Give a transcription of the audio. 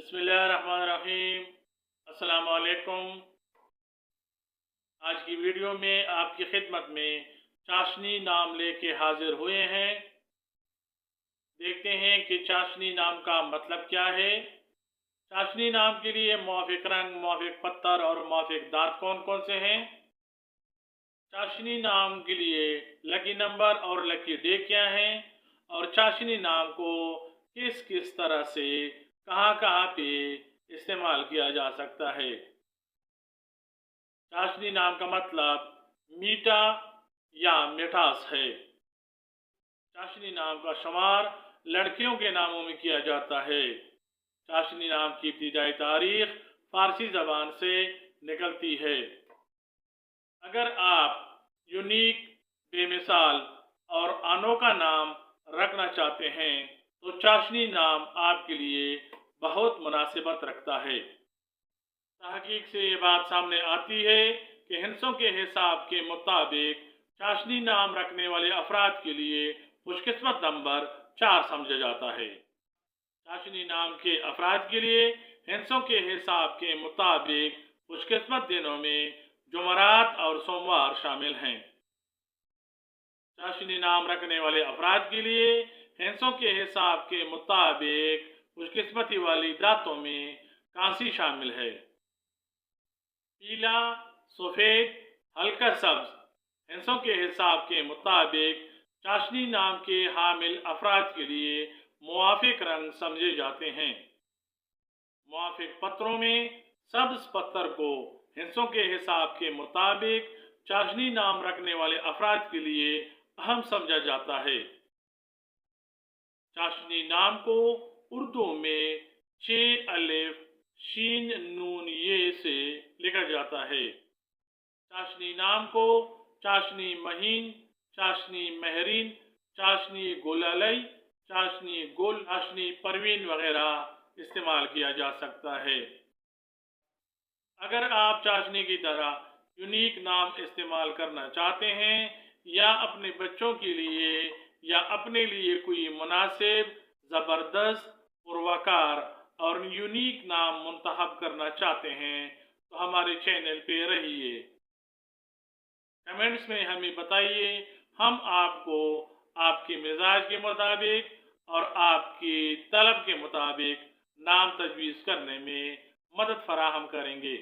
बिस्मिल्लाहिर्रहमानिर्रहीम। अस्सलाम वालेकुम। आज की वीडियो में आपकी खिदमत में चाशनी नाम लेके हाजिर हुए हैं। देखते हैं कि चाशनी नाम का मतलब क्या है। चाशनी नाम के लिए मुवाफिक रंग, मुवाफिक पत्थर और मुवाफिक दांत कौन कौन से हैं। चाशनी नाम के लिए लकी नंबर और लकी डे क्या हैं, और चाशनी नाम को किस किस तरह से कहाँ कहाँ पे इस्तेमाल किया जा सकता है। चाशनी नाम का मतलब मीठा या मिठास है। चाशनी नाम का शुमार लड़कियों के नामों में किया जाता है। चाशनी नाम की इब्तिदाई तारीख फारसी जबान से निकलती है। अगर आप यूनिक, बेमिसाल और अनोखा नाम रखना चाहते हैं तो चाशनी नाम आपके लिए बहुत मुनासिबत रखता है। तहकीक से ये बात सामने आती है कि हिंसों के हिसाब के मुताबिक चाशनी नाम रखने वाले अफराद के लिए खुशकिस्मत नंबर 4 समझा जाता है। चाशनी नाम के अफराद के लिए हिंसों के हिसाब के मुताबिक खुशकिस्मत दिनों में जुमरात और सोमवार शामिल हैं। चाशनी नाम रखने वाले अफराद के लिए हिंसों के हिसाब के मुताबिक खुशकिस्मती वाली दांतों में कांसी शामिल है। पीला, सफ़ेद, हल्का सब्ज हिंसों के हिसाब के मुताबिक चाशनी नाम के हामिल अफराद के लिए मुवाफिक रंग समझे जाते हैं। मुवाफिक पत्रों में सब्ज पत्थर को हिंसों के हिसाब के मुताबिक चाशनी नाम रखने वाले अफराद के लिए अहम समझा जाता है। चाशनी नाम को उर्दू में 6 अलिफ शीन नून ये से लिखा जाता है। चाशनी नाम को चाशनी महीन, चाशनी महरीन, चाशनी गुलालई, चाशनी गुल, चाशनी परवीन वगैरह इस्तेमाल किया जा सकता है। अगर आप चाशनी की तरह यूनिक नाम इस्तेमाल करना चाहते हैं या अपने बच्चों के लिए या अपने लिए कोई मुनासिब, ज़बरदस्त, पुरवकार और यूनिक नाम मुंतखब करना चाहते हैं तो हमारे चैनल पे रहिए। कमेंट्स में हमें बताइए, हम आपको आपके मिजाज के मुताबिक और आपकी तलब के मुताबिक नाम तजवीज़ करने में मदद फराहम करेंगे।